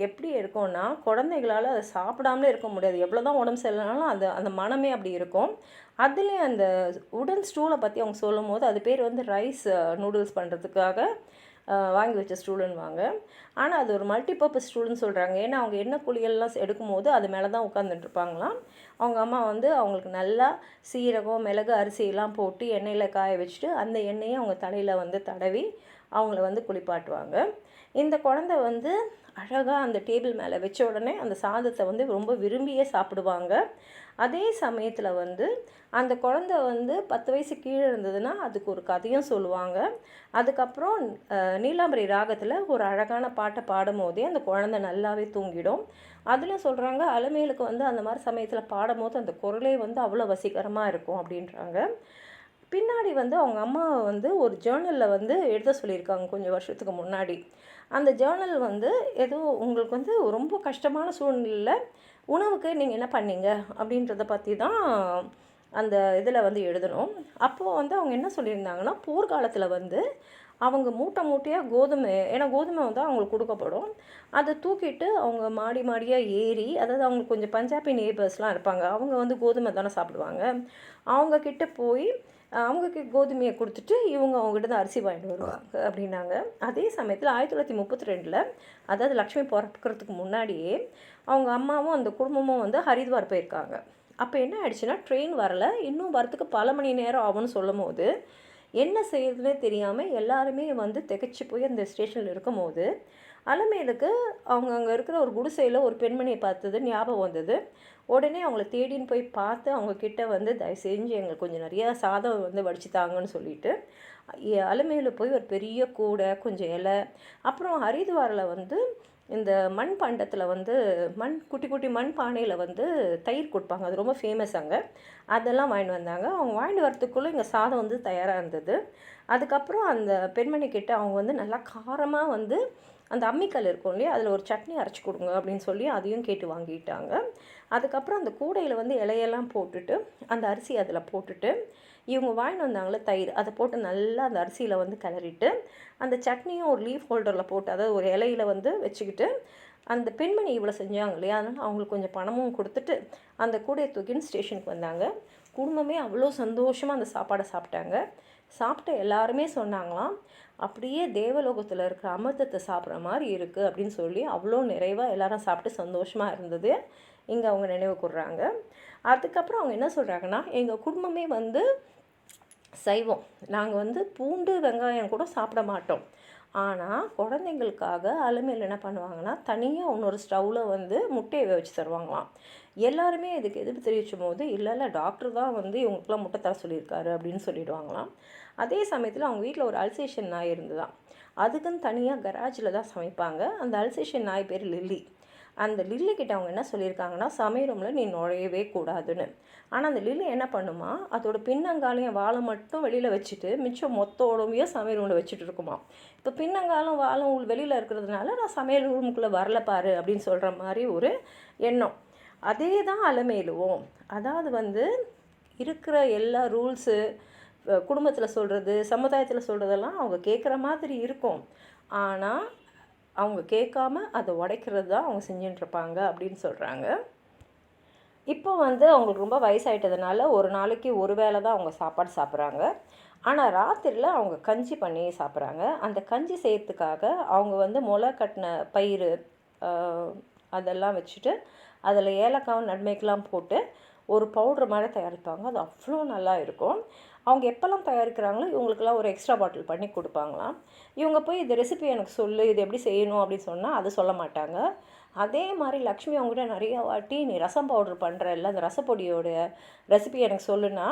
எப்படி இருக்கும்னா குழந்தைகளால் அதை சாப்பிடாமலே இருக்க முடியாது. எவ்வளோ தான் உடம்பு சரியில்லைனாலும் அந்த மனமே அப்படி இருக்கும். அதுலேயும் அந்த உடன் ஸ்டூலை பற்றி அவங்க சொல்லும் போது அது பேர் வந்து ரைஸ் நூடுல்ஸ் பண்ணுறதுக்காக வாங்கி வச்ச ஸ்டூலுன்னுவாங்க. ஆனால் அது ஒரு மல்டிபர்பஸ் ஸ்டூல்னு சொல்கிறாங்க. ஏன்னா அவங்க எண்ணெய் குளியல்லாம் எடுக்கும்போது அது மேலே தான் உட்காந்துட்டுருப்பாங்களாம். அவங்க அம்மா வந்து அவங்களுக்கு நல்லா சீரகம் மிளகு அரிசியெல்லாம் போட்டு எண்ணெயில் காய வச்சுட்டு அந்த எண்ணெயை அவங்க தலையில் வந்து தடவி அவங்கள வந்து குளிப்பாட்டுவாங்க. இந்த குழந்தை வந்து அழகாக அந்த டேபிள் மேலே வச்ச உடனே அந்த சாதத்தை வந்து ரொம்ப விரும்பியே சாப்பிடுவாங்க. அதே சமயத்தில் வந்து அந்த குழந்தை வந்து 10 வயசு கீழே இருந்ததுன்னா அதுக்கு ஒரு கதையும் சொல்லுவாங்க. அதுக்கப்புறம் நீலாம்பரி ராகத்தில் ஒரு அழகான பாட்டை பாடும் போதே அந்த குழந்தை நல்லாவே தூங்கிடும். அதுலேயும் சொல்கிறாங்க அலமேலுக்கு வந்து அந்த மாதிரி சமயத்தில் பாடும் போது அந்த குரலே வந்து அவ்வளோ வசீகரமாக இருக்கும் அப்படின்றாங்க. பின்னாடி வந்து அவங்க அம்மா வந்து ஒரு ஜேர்னலில் வந்து எழுத சொல்லியிருக்காங்க கொஞ்சம் வருஷத்துக்கு முன்னாடி. அந்த ஜேர்னல் வந்து ஏதோ உங்களுக்கு வந்து ரொம்ப கஷ்டமான சூழ்நிலையில் உணவுக்கு நீங்கள் என்ன பண்ணீங்க அப்படின்றத பற்றி தான் அந்த இதில் வந்து எழுதணும். அப்போது வந்து அவங்க என்ன சொல்லியிருந்தாங்கன்னா போர்க்காலத்தில் வந்து அவங்க மூட்டையாக கோதுமை, ஏன்னா கோதுமை வந்து அவங்களுக்கு கொடுக்கப்படும், அதை தூக்கிட்டு அவங்க மாடியாக ஏறி, அதாவது அவங்களுக்கு கொஞ்சம் பஞ்சாபி நேபர்ஸ்லாம் இருப்பாங்க, அவங்க வந்து கோதுமை தானே சாப்பிடுவாங்க, அவங்கக்கிட்ட போய் அவங்களுக்கு கோதுமையை கொடுத்துட்டு இவங்க அவங்ககிட்ட தான் அரிசி வாங்கிட்டு வருவாங்க அப்படின்னாங்க. அதே சமயத்தில் 1932 அதாவது லக்ஷ்மி பிறக்கிறதுக்கு முன்னாடியே அவங்க அம்மாவும் அந்த குடும்பமும் வந்து ஹரித்வார் போயிருக்காங்க. அப்போ என்ன ஆயிடுச்சுன்னா ட்ரெயின் வரலை, இன்னும் வரத்துக்கு பல மணி நேரம் ஆகும்னு சொல்லும் போது என்ன செய்யறதுனே தெரியாமல் எல்லாருமே வந்து திகைச்சு போய் அந்த ஸ்டேஷனில் இருக்கும் போது அலமேலுக்கு அவங்க அங்கே இருக்கிற ஒரு குடிசையில் ஒரு பெண்மணியை பார்த்தது ஞாபகம் வந்தது. உடனே அவங்கள தேடின்னு போய் பார்த்து அவங்கக்கிட்ட வந்து தயவு செஞ்சு எங்களுக்கு கொஞ்சம் நிறையா சாதம் வந்து வடிச்சு தாங்கன்னு சொல்லிட்டு அலமேலு போய் ஒரு பெரிய கூடை கொஞ்சம் இலை, அப்புறம் ஹரித்வாரில் வந்து இந்த மண் பாண்டத்தில் வந்து குட்டி குட்டி மண் பானையில் வந்து தயிர் கொடுப்பாங்க, அது ரொம்ப ஃபேமஸ் அங்கே. அதெல்லாம் வாங்கிட்டு வந்தாங்க. அவங்க வாங்கிட்டு வரத்துக்குள்ளே இங்கே சாதம் வந்து தயாராக இருந்தது. அதுக்கப்புறம் அந்த பெண்மணிக்கிட்ட அவங்க வந்து நல்லா காரமாக வந்து அந்த அம்மிக்கல் இருக்கும் இல்லையா, அதில் ஒரு சட்னி அரைச்சி கொடுங்க அப்படின்னு சொல்லி அதையும் கேட்டு வாங்கிட்டாங்க. அதுக்கப்புறம் அந்த கூடையில் வந்து இலையெல்லாம் போட்டுட்டு அந்த அரிசி அதில் போட்டுட்டு இவங்க வாங்கிட்டு வந்தாங்களே தயிர் அதை போட்டு நல்லா அந்த அரிசியில் வந்து கிளறிட்டு அந்த சட்னியும் ஒரு லீஃப் ஹோல்டரில் போட்டு, அதாவது ஒரு இலையில் வந்து வச்சுக்கிட்டு அந்த பெண்மணி இவ்வளோ செஞ்சாங்க இல்லையா, அதனால் அவங்களுக்கு கொஞ்சம் பணமும் கொடுத்துட்டு அந்த கூடையை தூக்கின்னு ஸ்டேஷனுக்கு வந்தாங்க. குடும்பமே அவ்வளோ சந்தோஷமாக அந்த சாப்பாடை சாப்பிட்டாங்க. சாப்பிட்ட எல்லாருமே சொன்னாங்களாம், அப்படியே தேவலோகத்தில் இருக்கிற அமிர்தத்தை சாப்பிட்ற மாதிரி இருக்குது அப்படின்னு சொல்லி அவ்வளோ நிறைவாக எல்லாரும் சாப்பிட்டு சந்தோஷமாக இருந்தது இங்கே அவங்க நினைவு கூர்றாங்க. அதுக்கப்புறம் அவங்க என்ன சொல்கிறாங்கன்னா, எங்கள் குடும்பமே வந்து சைவம். நாங்கள் வந்து பூண்டு வெங்காயம் கூட சாப்பிட மாட்டோம். ஆனால் குழந்தைங்களுக்காக அலுமையில் என்ன பண்ணுவாங்கன்னா, தனியாக இன்னொரு ஸ்டவ்வில் வந்து முட்டையை வேவிச்சு தருவாங்களாம். எல்லாருமே இதுக்கு எதிர்ப்பு தெரிவிச்சும் போது, இல்லை இல்லை டாக்டர் தான் வந்து இவங்களுக்குலாம் முட்டை தர சொல்லியிருக்காரு அப்படின்னு சொல்லிடுவாங்களாம். அதே சமயத்தில் அவங்க வீட்டில் ஒரு அல்சேஷன் நாய் இருந்துதான். அதுக்குன்னு தனியாக கராஜில் தான் சமைப்பாங்க. அந்த அல்சேஷன் நாய் பேர் லில்லி. அந்த லில்லி கிட்ட அவங்க என்ன சொல்லியிருக்காங்கன்னா, சமையல் ரூமில் நீ நுழையவே கூடாதுன்னு. ஆனால் அந்த லில்லி என்ன பண்ணுமா, அதோட பின்னங்காலையும் வாழை மட்டும் வெளியில் வச்சுட்டு மிச்சம் மொத்த உடம்பையும் சமையல் ரூமில் வச்சுட்டு இருக்குமா. இப்போ பின்னங்காலம் வாழும் வெளியில் இருக்கிறதுனால நான் சமையல் ரூமுக்குள்ளே வரல பாரு அப்படின்னு சொல்கிற மாதிரி ஒரு எண்ணம். அதே தான் அலமேலுவோம். அதாவது வந்து இருக்கிற எல்லா ரூல்ஸு குடும்பத்தில் சொல்கிறது, சமுதாயத்தில் சொல்கிறதெல்லாம் அவங்க கேட்குற மாதிரி இருக்கும். ஆனால் அவங்க கேட்காம அதை உடைக்கிறது தான் அவங்க செஞ்சுட்டுருப்பாங்க அப்படின்னு சொல்கிறாங்க. இப்போ வந்து அவங்களுக்கு ரொம்ப வயசாயிட்டதுனால ஒரு நாளைக்கு ஒரு வேளை தான் அவங்க சாப்பாடு சாப்பிட்றாங்க. ஆனால் ராத்திரியில் அவங்க கஞ்சி பண்ணி சாப்பிட்றாங்க. அந்த கஞ்சி செய்யறதுக்காக அவங்க வந்து முளை கட்டின பயிறு அதெல்லாம் வச்சுட்டு அதில் ஏலக்காய் நட்மேக்கெலாம் போட்டு ஒரு பவுட்ரு மாதிரி தயாரிப்பாங்க. அது அவ்வளோ நல்லா இருக்கும். அவங்க எப்போல்லாம் தயாரிக்கிறாங்களோ இவங்களுக்கெல்லாம் ஒரு எக்ஸ்ட்ரா பாட்டில் பண்ணி கொடுப்பாங்களாம். இவங்க போய் இது ரெசிபி எனக்கு சொல்லு, இது எப்படி செய்யணும் அப்படின்னு சொன்னால் அது சொல்ல மாட்டாங்க. அதே மாதிரி லக்ஷ்மி அவங்ககிட்ட நிறையா வாட்டி நீ ரசம் பவுட்ரு பண்ணுறல்ல, அந்த ரசப்பொடியோட ரெசிபி எனக்கு சொல்லுன்னா,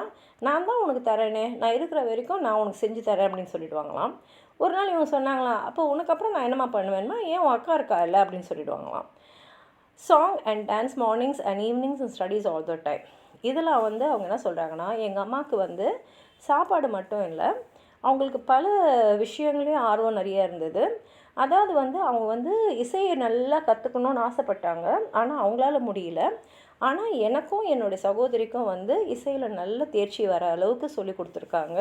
நான் தான் உனக்கு தரேனே, நான் இருக்கிற வரைக்கும் நான் உனக்கு செஞ்சு தரேன் அப்படின்னு சொல்லிவிடுவாங்களாம். ஒரு நாள் இவங்க சொன்னாங்களாம், அப்போ உனக்கப்புறம் நான் என்னம்மா பண்ணுவேன்மா, ஏன் உன் அக்கா இருக்கா இல்லை அப்படின்னு சொல்லிவிடுவாங்களாம். Song and dance mornings and evenings and studies all the time. இதில் வந்து அவங்க என்ன சொல்கிறாங்கன்னா, எங்கள் அம்மாவுக்கு வந்து சாப்பாடு மட்டும் இல்லை, அவங்களுக்கு பல விஷயங்களையும் ஆர்வம் நிறையா இருந்தது. அதாவது வந்து அவங்க வந்து இசையை நல்லா கற்றுக்கணுன்னு ஆசைப்பட்டாங்க. ஆனால் அவங்களால முடியல. ஆனால் எனக்கும் என்னுடைய சகோதரிக்கும் வந்து இசையில் நல்ல தேர்ச்சி வர அளவுக்கு சொல்லி கொடுத்துருக்காங்க.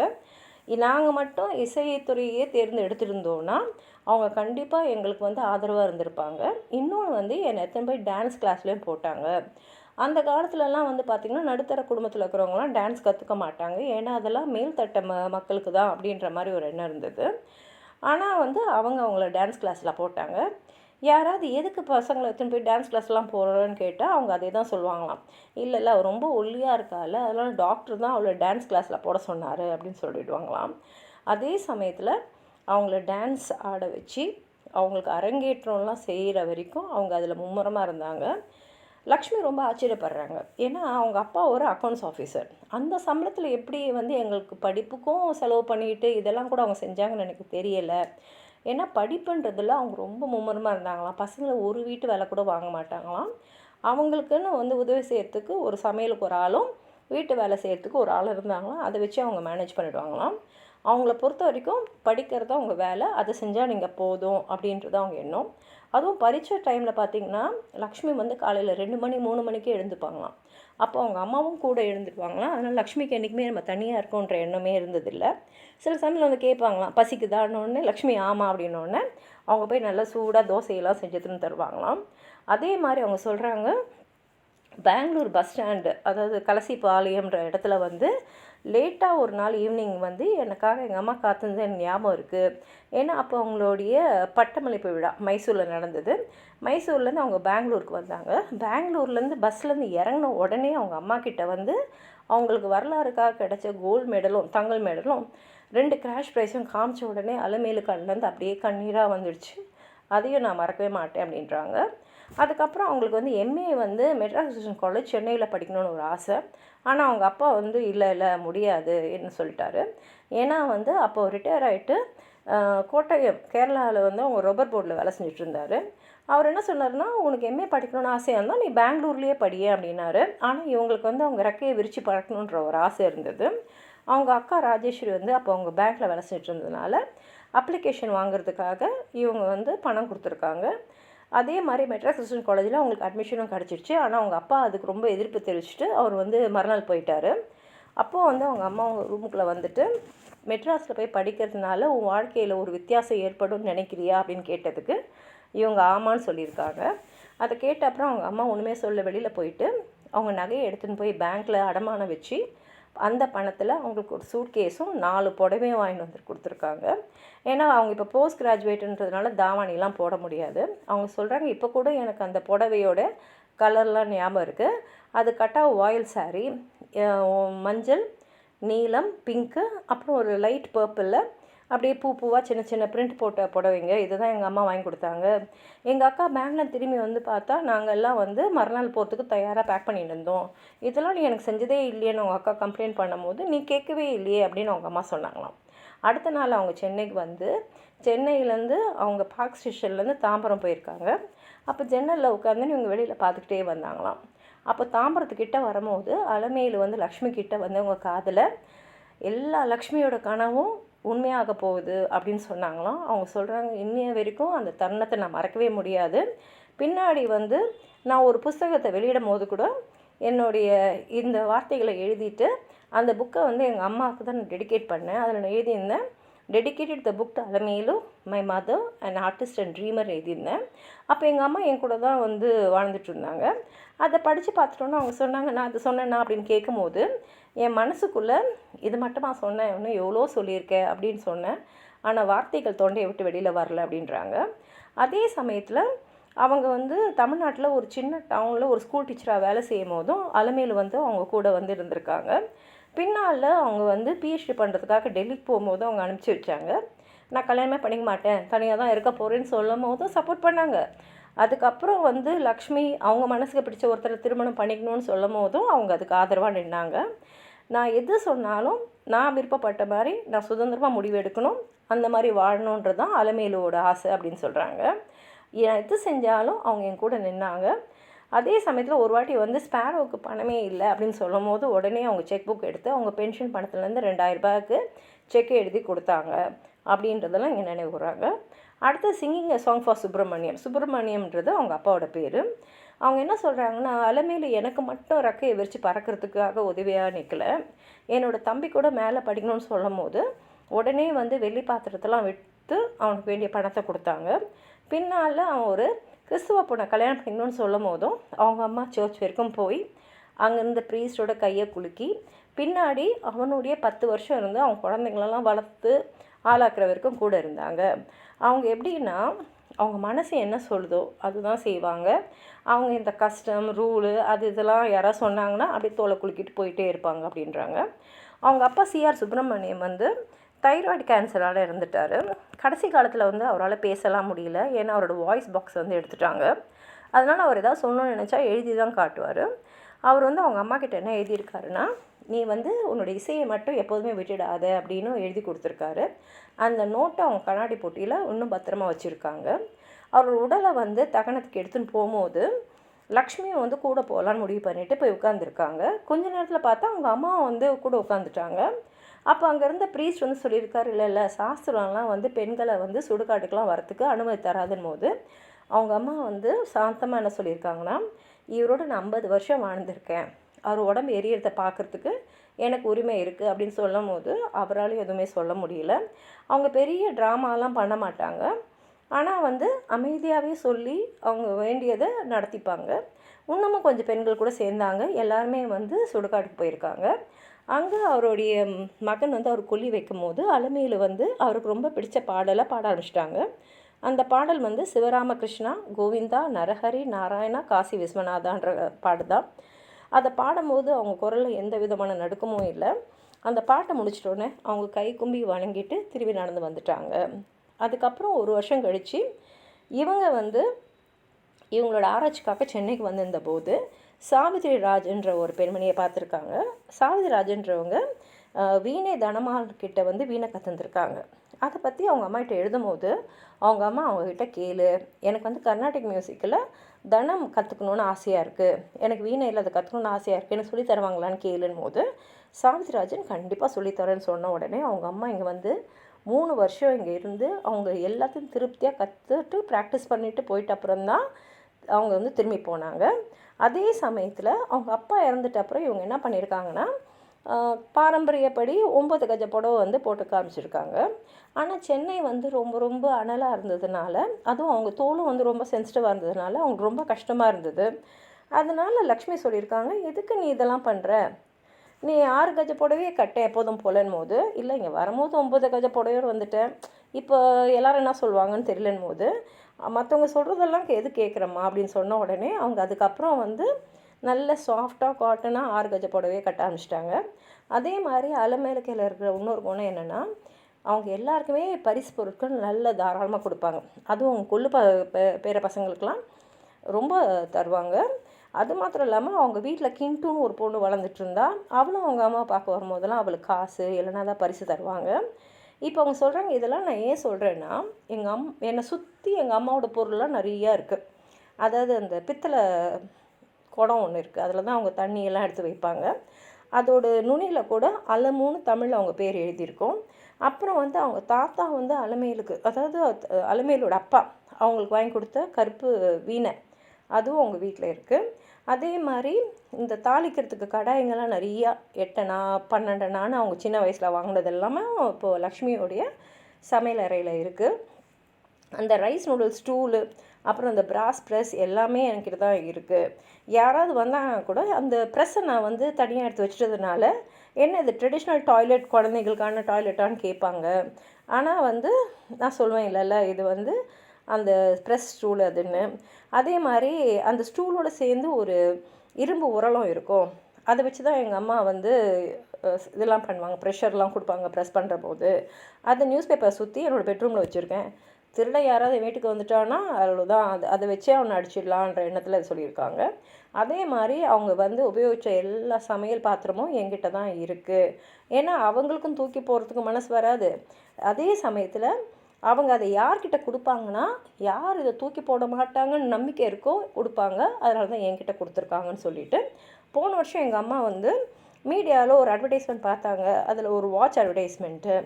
நாங்கள் மட்டும் இசைத்துறையே தேர்ந்து எடுத்துருந்தோன்னா அவங்க கண்டிப்பாக எங்களுக்கு வந்து ஆதரவாக இருந்திருப்பாங்க. இன்னொன்று வந்து என்னை எத்தனை போய் டான்ஸ் கிளாஸ்லேயும் போட்டாங்க. அந்த காலத்துலலாம் வந்து பார்த்திங்கன்னா நடுத்தர குடும்பத்தில் இருக்கிறவங்களாம் டான்ஸ் கற்றுக்க மாட்டாங்க. ஏன்னா அதெல்லாம் மேல்தட்ட மக்களுக்கு தான் அப்படின்ற மாதிரி ஒரு எண்ணம் இருந்தது. ஆனால் வந்து அவங்கள டான்ஸ் கிளாஸில் போட்டாங்க. யாராவது எதுக்கு பசங்களை எடுத்துன்னு போய் டான்ஸ் கிளாஸ்லாம் போகிறோன்னு கேட்டால் அவங்க அதே தான் சொல்லுவாங்களாம். இல்லை அவள் ரொம்ப ஒல்லியாக இருக்காள், அதனால் டாக்டர் தான் அவளை டான்ஸ் கிளாஸில் போட சொன்னார் அப்படின்னு சொல்லிடுவாங்களாம். அதே சமயத்தில் அவங்கள டான்ஸ் ஆட வச்சு அவங்களுக்கு அரங்கேற்றம்லாம் செய்கிற வரைக்கும் அவங்க அதில் மும்முரமாக இருந்தாங்க. லக்ஷ்மி ரொம்ப ஆச்சரியப்படுறாங்க. ஏன்னா அவங்க அப்பா ஒரு அக்கௌண்ட்ஸ் ஆஃபீஸர். அந்த சம்பளத்தில் எப்படி வந்து எங்களுக்கு படிப்புக்கும் செலவு பண்ணிட்டு இதெல்லாம் கூட அவங்க செஞ்சாங்கன்னு எனக்கு தெரியலை. ஏன்னா படிப்புன்றதில் அவங்க ரொம்ப மும்முரமாக இருந்தாங்களாம். பசங்களை ஒரு வீட்டு வேலை கூட வாங்க மாட்டாங்களாம். அவங்களுக்குன்னு வந்து உதவி செய்கிறதுக்கு ஒரு சமையலுக்கு ஒரு ஆளும், வீட்டு வேலை செய்கிறதுக்கு ஒரு ஆள் இருந்தாங்களாம். அதை வச்சு அவங்க மேனேஜ் பண்ணிவிடுவாங்களாம். அவங்கள பொறுத்த வரைக்கும் படிக்கிறது அவங்க வேலை, அதை செஞ்சால் நீங்கள் போதும் அப்படின்றது அவங்க எண்ணம். அதுவும் பரீட்சை டைமில் பார்த்திங்கன்னா லக்ஷ்மி வந்து காலையில் 2 மணி 3 மணிக்கே எழுந்துப்பாங்களாம். அப்போ அவங்க அம்மாவும் கூட எழுந்துக்குவாங்களாம். அதனால் லக்ஷ்மிக்கு என்றைக்குமே நம்ம தனியாக இருக்கோன்ற எண்ணமே இருந்ததில்லை. சில சமயம் வந்து கேட்பாங்களாம், பசிக்குதான்னொடனே லக்ஷ்மி ஆமாம் அப்படின்னோடனே அவங்க போய் நல்லா சூடாக தோசையெல்லாம் செஞ்சுட்டுன்னு தருவாங்களாம். அதே மாதிரி அவங்க சொல்கிறாங்க, பெங்களூர் பஸ் ஸ்டாண்டு, அதாவது கலசிபாளையம்ன்ற இடத்துல வந்து லேட்டாக ஒரு நாள் ஈவினிங் வந்து எனக்காக எங்கள் அம்மா காத்திருந்தது எனக்கு ஞாபகம் இருக்குது. ஏன்னா அப்போ அவங்களுடைய பட்டமளிப்பு விழா மைசூரில் நடந்தது. மைசூர்லேருந்து அவங்க பெங்களூருக்கு வந்தாங்க. பெங்களூர்லேருந்து பஸ்லேருந்து இறங்கின உடனே அவங்க அம்மா கிட்ட வந்து அவங்களுக்கு வரலாறுக்காக கிடைச்ச கோல்டு மெடலும் தங்கல் மெடலும் 2 கிராஷ் ப்ரைஸும் காமிச்ச உடனே அலமேலு கண்ணிலேருந்து அப்படியே கண்ணீராக வந்துடுச்சு. அதையும் நான் மறக்கவே மாட்டேன் அப்படின்றாங்க. அதுக்கப்புறம் அவங்களுக்கு வந்து எம்ஏ வந்து மெட்ராஸ் காலேஜ் சென்னையில் படிக்கணும்னு ஒரு ஆசை. ஆனால் அவங்க அப்பா வந்து இல்லை முடியாது என்ன சொல்லிட்டாரு. ஏன்னா வந்து அப்போ ரிட்டையர் ஆகிட்டு கோட்டயம் கேரளாவில் வந்து அவங்க ரப்பர் போர்டில் வேலை செஞ்சுட்டு இருந்தார். அவர் என்ன சொன்னார்னா, உனக்கு எம்ஏ படிக்கணும்னு ஆசையாக இருந்தால் நீ பெங்களூர்லேயே படியே அப்படின்னாரு. ஆனால் இவங்களுக்கு வந்து அவங்க ரெக்கையை விரித்து பறக்கணுன்ற ஒரு ஆசை இருந்தது. அவங்க அக்கா ராஜேஸ்வரி வந்து அப்போ அவங்க பேங்க்கில் வேலை செஞ்சுட்டு இருந்ததுனால அப்ளிகேஷன் வாங்குறதுக்காக இவங்க வந்து பணம் கொடுத்துருக்காங்க. அதே மாதிரி மெட்ராஸ் கிறிஸ்டியன் காலேஜில் அவங்களுக்கு அட்மிஷனும் கிடச்சிருச்சு. ஆனால் அவங்க அப்பா அதுக்கு ரொம்ப எதிர்ப்பு தெரிவிச்சுட்டு அவர் வந்து மறுநாள் போயிட்டார். அப்போது வந்து அவங்க அம்மா ரூமுக்குள்ளே வந்துட்டு, மெட்ராஸில் போய் படிக்கிறதுனால உன் வாழ்க்கையில் ஒரு வித்தியாசம் ஏற்படும்னு நினைக்கிறியா அப்படின்னு கேட்டதுக்கு இவங்க ஆமான்னு சொல்லியிருக்காங்க. அதை கேட்ட அப்புறம் அவங்க அம்மா ஒன்றுமே சொல்ல வெளியில் போயிட்டு அவங்க நகையை எடுத்துன்னு போய் பேங்க்கில் அடமானம் வச்சு அந்த பணத்தில் அவங்களுக்கு ஒரு சூட்கேஸும் 4 புடவையும் வாங்கிட்டு வந்து கொடுத்துருக்காங்க. ஏன்னா அவங்க இப்போ போஸ்ட் கிராஜுவேட்டுன்றதுனால தாவாணிலாம் போட முடியாது. அவங்க சொல்கிறாங்க, இப்போ கூட எனக்கு அந்த புடவையோட கலர்லாம் ஞாபகம் இருக்குது. அது கட்டாக வாயில் சாரீ, மஞ்சள் நீலம், பிங்க்கு, அப்புறம் ஒரு லைட் பர்பிளில் அப்படியே பூவாக சின்ன சின்ன பிரிண்ட் போட்ட புடவைங்க. இதுதான் எங்கள் அம்மா வாங்கி கொடுத்தாங்க. எங்கள் அக்கா பேங்கில் திரும்பி வந்து பார்த்தா நாங்கள் எல்லாம் வந்து மறுநாள் போகிறதுக்கு தயாராக பேக் பண்ணிட்டு இருந்தோம். இதெல்லாம் நீ எனக்கு செஞ்சதே இல்லையேன்னு அவங்க அக்கா கம்ப்ளைண்ட் பண்ணும்போது, நீ கேட்கவே இல்லையே அப்படின்னு அவங்க அம்மா சொன்னாங்களாம். அடுத்த நாள் அவங்க சென்னைக்கு வந்து சென்னையிலேருந்து அவங்க பார்க் ஸ்டேஷன்லேருந்து தாம்பரம் போயிருக்காங்க. அப்போ ஜன்னலில் உட்காந்து இவங்க வெளியில் பார்த்துக்கிட்டே வந்தாங்களாம். அப்போ தாம்பரத்துக்கிட்ட வரும்போது அலமேலு வந்து லக்ஷ்மி கிட்ட வந்து அவங்க காதில் எல்லா லக்ஷ்மியோட கனவும் உண்மையாக போகுது அப்படின்னு சொன்னாங்களாம். அவங்க சொல்கிறாங்க, இன்னைய வரைக்கும் அந்த தருணத்தை நான் மறக்கவே முடியாது. பின்னாடி வந்து நான் ஒரு புஸ்தகத்தை வெளியிடும் போது கூட என்னுடைய இந்த வார்த்தைகளை எழுதிட்டு அந்த புக்கை வந்து எங்கள் அம்மாவுக்கு தான் நான் டெடிகேட் பண்ணேன். அதில் நான் எழுதியிருந்தேன், dedicated the book to Alamelu my mother and artist and dreamer எழுதியிருந்தேன். அப்போ எங்கள் அம்மா என் கூட தான் வந்து வாழ்ந்துட்டு இருந்தாங்க. அதை படித்து பார்த்துட்டோன்னா அவங்க சொன்னாங்க, நான் அது சொன்னேன்னா அப்படின்னு கேட்கும்போது என் மனசுக்குள்ளே இது மட்டுமா சொன்னேன், இன்னும் எவ்வளோ சொல்லியிருக்கேன் அப்படின்னு சொன்னேன். ஆனால் வார்த்தைகள் தொண்டையை விட்டு வெளியில் வரல அப்படின்றாங்க. அதே சமயத்தில் அவங்க வந்து தமிழ்நாட்டில் ஒரு சின்ன டவுனில் ஒரு ஸ்கூல் டீச்சராக வேலை செய்யும் போதும் அலமேலு வந்து அவங்க கூட வந்து இருந்திருக்காங்க. பின்னால் அவங்க வந்து பிஹெச்டி பண்ணுறதுக்காக டெல்லிக்கு போகும்போது அவங்க அனுப்பிச்சி வச்சாங்க. நான் கல்யாணமே பண்ணிக்க மாட்டேன், தனியாக தான் இருக்க போகிறேன்னு சொல்லும் போதும் சப்போர்ட் பண்ணாங்க. அதுக்கப்புறம் வந்து லக்ஷ்மி அவங்க மனசுக்கு பிடிச்ச ஒருத்தரை திருமணம் பண்ணிக்கணும்னு சொல்லும் போதும் அவங்க அதுக்கு ஆதரவாக நின்னாங்க. நான் எது சொன்னாலும் நான் விருப்பப்பட்ட மாதிரி நான் சுதந்திரமாக முடிவு எடுக்கணும், அந்த மாதிரி வாழணுன்றது தான் அலமேலுவோட ஆசை அப்படின்னு சொல்கிறாங்க. எது செஞ்சாலும் அவங்க என் கூட நின்னாங்க. அதே சமயத்தில் ஒரு வாட்டி வந்து ஸ்பேரோவுக்கு பணமே இல்லை அப்படின்னு சொல்லும் போது உடனே அவங்க செக் புக் எடுத்து அவங்க பென்ஷன் பணத்துலேருந்து 2000 ரூபாய்க்கு செக் எழுதி கொடுத்தாங்க அப்படின்றதெல்லாம் இங்கே நினைவுறாங்க. அடுத்து சிங்கிங் சாங் ஃபார் சுப்பிரமணியம்ன்றது அவங்க அப்பாவோட பேர். அவங்க என்ன சொல்கிறாங்கன்னா, அலமேலு எனக்கு மட்டும் ரெக்கையை விரித்து பறக்கிறதுக்காக உதவியாக நிற்கல, என்னோடய தம்பி கூட மேலே படிக்கணும்னு சொல்லும் போது உடனே வந்து வெள்ளி பாத்திரத்தெல்லாம் விட்டு அவனுக்கு வேண்டிய பணத்தை கொடுத்தாங்க. பின்னால் அவன் ஒரு கிறிஸ்துவ பொண்ணை கல்யாணம் பண்ணிக்கணும்னு சொல்லும் போதும் அவங்க அம்மா சர்ச் வரைக்கும் போய் அங்கேருந்து ப்ரீஸ்டோட கையை குலுக்கி பின்னாடி அவனுடைய 10 வருஷம் இருந்து அவங்க குழந்தைங்களெல்லாம் வளர்த்து ஆளாக்குற வரைக்கும் கூட இருந்தாங்க. அவங்க எப்படின்னா அவங்க மனசு என்ன சொல்லுதோ அதுதான் செய்வாங்க. அவங்க இந்த கஸ்டம் ரூலு அது இதெல்லாம் யாராவது சொன்னாங்கன்னா அப்படியே தோலை குலுக்கிட்டு போயிட்டே இருப்பாங்க அப்படின்றாங்க. அவங்க அப்பா சிஆர் சுப்பிரமணியம் வந்து தைராய்டு கேன்சரால் இருந்துட்டார். கடைசி காலத்தில் வந்து அவரால் பேசலாம் முடியல, ஏன்னா அவரோட வாய்ஸ் பாக்ஸ் வந்து எடுத்துட்டாங்க. அதனால் அவர் ஏதாவது சொல்லணும்னு நினச்சா எழுதி தான் காட்டுவார். அவர் வந்து அவங்க அம்மா கிட்ட என்ன எழுதியிருக்காருன்னா, நீ வந்து உன்னோட இசையை மட்டும் எப்போதுமே விட்டுடாத அப்படின்னு எழுதி கொடுத்துருக்காரு. அந்த நோட்டை அவங்க கண்ணாடி போட்டியில் இன்னும் பத்திரமா வச்சுருக்காங்க. அவரோட உடலை வந்து தகனத்துக்கு எடுத்துன்னு போகும்போது லக்ஷ்மியும் வந்து கூட போகலான்னு முடிவு பண்ணிவிட்டு போய் உட்காந்துருக்காங்க. கொஞ்ச நேரத்தில் பார்த்தா அவங்க அம்மா வந்து கூட உட்காந்துட்டாங்க. அப்போ அங்கே இருந்த ப்ரீஸ்ட் வந்து சொல்லியிருக்காரு, இல்லை சாஸ்திரம்லாம் வந்து பெண்களை வந்து சுடுகாட்டுக்கெலாம் வரத்துக்கு அனுமதி தராதுன்னு போது அவங்க அம்மா வந்து சாந்தமாக என்ன சொல்லியிருக்காங்கன்னா, இவரோட நான் 50 வருஷம் வாழ்ந்திருக்கேன், அவர் உடம்பு எரியறதை பார்க்குறதுக்கு எனக்கு உரிமை இருக்குது அப்படின்னு சொல்லும் போது அவரால் எதுவுமே சொல்ல முடியல. அவங்க பெரிய ட்ராமாலாம் பண்ண மாட்டாங்க, ஆனால் வந்து அமைதியாகவே சொல்லி அவங்க வேண்டியதை நடத்திப்பாங்க. இன்னமும் கொஞ்சம் பெண்கள் கூட சேர்ந்தாங்க. எல்லாருமே வந்து சுடுகாட்டுக்கு போயிருக்காங்க. அங்கே அவருடைய மகன் வந்து அவர் கொல்லி வைக்கும் போது அலமேலு வந்து அவருக்கு ரொம்ப பிடிச்ச பாடலை பாட ஆரம்பிச்சிட்டாங்க. அந்த பாடல் வந்து சிவராமகிருஷ்ணா கோவிந்தா நரஹரி நாராயணா காசி விஸ்வநாதான்ற பாடு தான். அதை பாடும்போது அவங்க குரலில் எந்த விதமான நடுக்கமும் இல்லை. அந்த பாட்டை முடிச்சிட்டோன்னே அவங்க கை கும்பி வணங்கிட்டு திரும்பி நடந்து வந்துட்டாங்க. அதுக்கப்புறம் 1 வருஷம் கழித்து இவங்க வந்து இவங்களோட ஆராய்ச்சிக்காக சென்னைக்கு வந்திருந்த போது சாவித்ரி ராஜ்ன்ற ஒரு பெண்மணியை பார்த்துருக்காங்க. சாவித்ரி ராஜன்றவங்க வீணை தனமால் கிட்ட வந்து வீணை கற்றுந்துருக்காங்க. அதை பற்றி அவங்க அம்மாகிட்ட எழுதும் போது அவங்க அம்மா அவங்கக்கிட்ட கேளு, எனக்கு வந்து கர்நாடிக் மியூசிக்கில் தனம் கற்றுக்கணுன்னு ஆசையாக இருக்குது, எனக்கு வீணையில் அதை கற்றுக்கணுன்னு ஆசையாக இருக்குது, எனக்கு சொல்லி தருவாங்களான்னு கேளுன்னு போது சாவித்ரிராஜன் கண்டிப்பாக சொல்லித்தரேன்னு சொன்ன உடனே அவங்க அம்மா இங்கே வந்து 3 வருஷம் இங்கே இருந்து அவங்க எல்லாத்தையும் திருப்தியாக கற்றுட்டு ப்ராக்டிஸ் பண்ணிவிட்டு போயிட்ட அப்புறம்தான் அவங்க வந்து திரும்பி போனாங்க. அதே சமயத்தில் அவங்க அப்பா இறந்துட்ட அப்புறம் இவங்க என்ன பண்ணியிருக்காங்கன்னா, பாரம்பரியப்படி 9 கஜ புடவை வந்து போட்டு காமிச்சிருக்காங்க. ஆனால் சென்னை வந்து ரொம்ப ரொம்ப அனலாக இருந்ததுனால, அதுவும் அவங்க தோலும் வந்து ரொம்ப சென்சிட்டிவாக இருந்ததுனால அவங்களுக்கு ரொம்ப கஷ்டமாக இருந்தது. அதனால் லக்ஷ்மி சொல்லியிருக்காங்க, எதுக்கு நீ இதெல்லாம் பண்ணுற, நீ 6 கஜ புடவையே கட்ட எப்போதும் போலன்னு போது, இல்லை இங்கே வரும்போது 9 கஜ புடவையோடு வந்துட்டேன், இப்போ எல்லோரும் என்ன சொல்லுவாங்கன்னு தெரியலன்னு போது, மற்றவங்க சொல்கிறதெல்லாம் எது கேட்குறம்மா அப்படின்னு சொன்ன உடனே அவங்க அதுக்கப்புறம் வந்து நல்ல சாஃப்டாக காட்டனாக 6 கஜ புடவையே கட்ட ஆரம்பிச்சிட்டாங்க. அதே மாதிரி அலமேலுக்கையில் இருக்கிற இன்னொரு குணம் என்னென்னா, அவங்க எல்லாருக்குமே பரிசு பொருட்கள் நல்ல தாராளமாக கொடுப்பாங்க. அதுவும் அவங்க கொள்ளு பேர பசங்களுக்கெலாம் ரொம்ப தருவாங்க. அது மாத்திரம் இல்லாமல் அவங்க வீட்டில் கிண்டுன்னு ஒரு பொண்ணு வளர்ந்துட்டு இருந்தா, அவளும் அவங்க அம்மா பார்க்க வரும்போதெல்லாம் அவளுக்கு காசு இல்லைனா தான் பரிசு தருவாங்க. இப்போ அவங்க சொல்கிறாங்க, இதெல்லாம் நான் ஏன் சொல்கிறேன்னா, என்னை சுற்றி எங்கள் அம்மாவோட பொருள்லாம் நிறையா இருக்குது. அதாவது அந்த பித்தளை குடம் ஒன்று இருக்குது, அதில் தான் அவங்க தண்ணியெல்லாம் எடுத்து வைப்பாங்க. அதோட நுனியில் கூட அலமூன்னு தமிழில் அவங்க பேர் எழுதியிருக்கோம். அப்புறம் வந்து அவங்க தாத்தா வந்து அலமேலுக்கு, அதாவது அலமேலோட அப்பா அவங்களுக்கு வாங்கி கொடுத்த கருப்பு வீணை, அதுவும் அவங்க வீட்டில் இருக்குது. அதே மாதிரி இந்த தாளிக்கிறதுக்கு கடாயங்கள்லாம் நிறையா 8 12 அவங்க சின்ன வயசில் வாங்கினது எல்லாமே இப்போது லக்ஷ்மியோடைய சமையல் அறையில் இருக்குது. அந்த ரைஸ் நூடுல்ஸ் ஸ்டூலு, அப்புறம் அந்த பிராஸ் ப்ரெஸ் எல்லாமே என்கிட்ட தான் இருக்குது. யாராவது வந்தாங்கன்னா கூட அந்த ப்ரெஸ்ஸை நான் வந்து தனியாக எடுத்து வச்சுட்டதுனால, என்ன இது ட்ரெடிஷ்னல் டாய்லெட் குழந்தைகளுக்கான டாய்லெட்டான்னு கேட்பாங்க. ஆனால் வந்து நான் சொல்லுவேன், இல்லைல்ல இது வந்து அந்த ப்ரெஸ் ஸ்டூல் அதுன்னு. அதே மாதிரி அந்த ஸ்டூலோடு சேர்ந்து ஒரு இரும்பு உரலும் இருக்கும். அதை வச்சு தான் எங்கள் அம்மா வந்து இதெல்லாம் பண்ணுவாங்க, ப்ரெஷர்லாம் கொடுப்பாங்க ப்ரெஸ் பண்ணுற போது. அதை நியூஸ் பேப்பரை சுற்றி என்னோடய பெட்ரூமில் வச்சுருக்கேன். திருடன் யாராவது வீட்டுக்கு வந்துட்டான்னா அவ்வளோதான், அதை வச்சே அவனை அடிச்சிடலான்ற எண்ணத்தில் அது சொல்லியிருக்காங்க. அதே மாதிரி அவங்க வந்து உபயோகித்த எல்லா சமையல் பாத்திரமும் என்கிட்ட தான் இருக்குது. ஏன்னா அவங்களுக்கும் தூக்கி போகிறதுக்கு மனசு வராது. அதே சமயத்தில் அவங்க அதை யார்கிட்ட கொடுப்பாங்கன்னா, யார் இதை தூக்கி போட மாட்டாங்கன்னு நம்பிக்கை இருக்கோ கொடுப்பாங்க. அதனால தான் என்கிட்ட கொடுத்துருக்காங்கன்னு சொல்லிட்டு, போன வருஷம் எங்கள் அம்மா வந்து மீடியாவில் ஒரு அட்வர்டைஸ்மெண்ட் பார்த்தாங்க. அதில் ஒரு வாட்ச் அட்வர்டைஸ்மெண்ட்டு.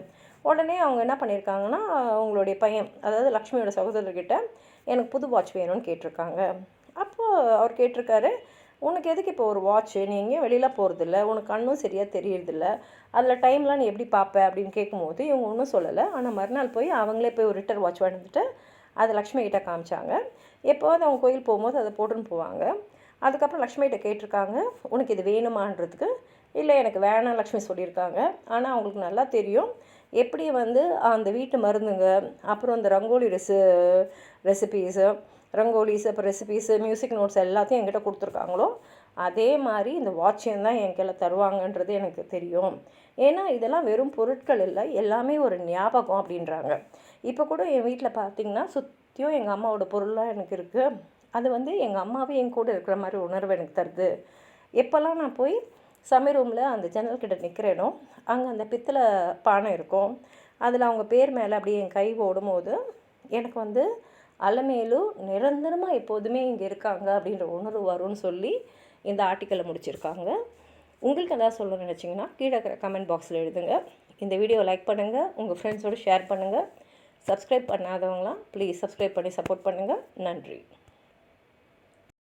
உடனே அவங்க என்ன பண்ணியிருக்காங்கன்னா, அவங்களுடைய பையன், அதாவது லக்ஷ்மியோட சகோதரர்கிட்ட எனக்கு புது வாட்ச் வேணும்னு கேட்டிருக்காங்க. அப்போது அவர் கேட்டிருக்காரு, உனக்கு எதுக்கு இப்போ ஒரு வாட்ச்சு, நீ எங்கேயும் வெளியில் போகிறதில்ல, உனக்கு கண்ணும் சரியாக தெரியறதில்ல, அதில் டைம்லாம் நீ எப்படி பார்ப்ப அப்படின்னு கேட்கும்போது இவங்க ஒன்றும் சொல்லலை. ஆனால் மறுநாள் போய் அவங்களே போய் ஒரு ரிட்டர் வாட்ச் வந்துட்டு அதை லக்ஷ்மி கிட்ட காமிச்சாங்க. எப்போது அவங்க கோயில் போகும்போது அதை போட்டுன்னு போவாங்க. அதுக்கப்புறம் லக்ஷ்மிகிட்ட கேட்டிருக்காங்க, உனக்கு இது வேணுமான்றதுக்கு. இல்லை எனக்கு வேணாம் லக்ஷ்மி சொல்லியிருக்காங்க. ஆனால் அவங்களுக்கு நல்லா தெரியும் எப்படி வந்து அந்த வீட்டு மருந்துங்க, அப்புறம் அந்த ரங்கோலி ரெசிபீஸு ரங்கோலிஸ், அப்புறம் ரெசிபீஸு, மியூசிக் நோட்ஸ் எல்லாத்தையும் என்கிட்ட கொடுத்துருக்காங்களோ, அதே மாதிரி இந்த வாட்சையும் தான் என் கையில் தருவாங்கன்றது எனக்கு தெரியும். ஏன்னா இதெல்லாம் வெறும் பொருட்கள் இல்லை, எல்லாமே ஒரு ஞாபகம் அப்படின்றாங்க. இப்போ கூட என் வீட்டில் பார்த்திங்கன்னா சுற்றியும் எங்கள் அம்மாவோட பொருள்லாம் எனக்கு இருக்குது. அது வந்து எங்கள் அம்மாவே என் கூட இருக்கிற மாதிரி உணர்வு எனக்கு தருது. எப்போல்லாம் நான் போய் சமையல் ரூமில் அந்த ஜன்னல் கிட்ட நிற்கிறேனோ, அங்கே அந்த பித்தளை பானை இருக்கும். அதில் அவங்க பேர் மேலே அப்படியே என் கை ஓடும்போது எனக்கு வந்து அலமேலு நிரந்தரமாக எப்போதுமே இங்கே இருக்காங்க அப்படின்ற உணர்வு வரும்னு சொல்லி இந்த ஆர்டிக்கலை முடிச்சிருக்காங்க. உங்களுக்கு எதாவது சொல்ல நினச்சிங்கன்னா கீழே இருக்கிற கமெண்ட் பாக்ஸில் எழுதுங்க. இந்த வீடியோவை லைக் பண்ணுங்கள், உங்கள் ஃப்ரெண்ட்ஸோடு ஷேர் பண்ணுங்கள். சப்ஸ்கிரைப் பண்ணாதவங்களாம் ப்ளீஸ் சப்ஸ்கிரைப் பண்ணி சப்போர்ட் பண்ணுங்கள். நன்றி.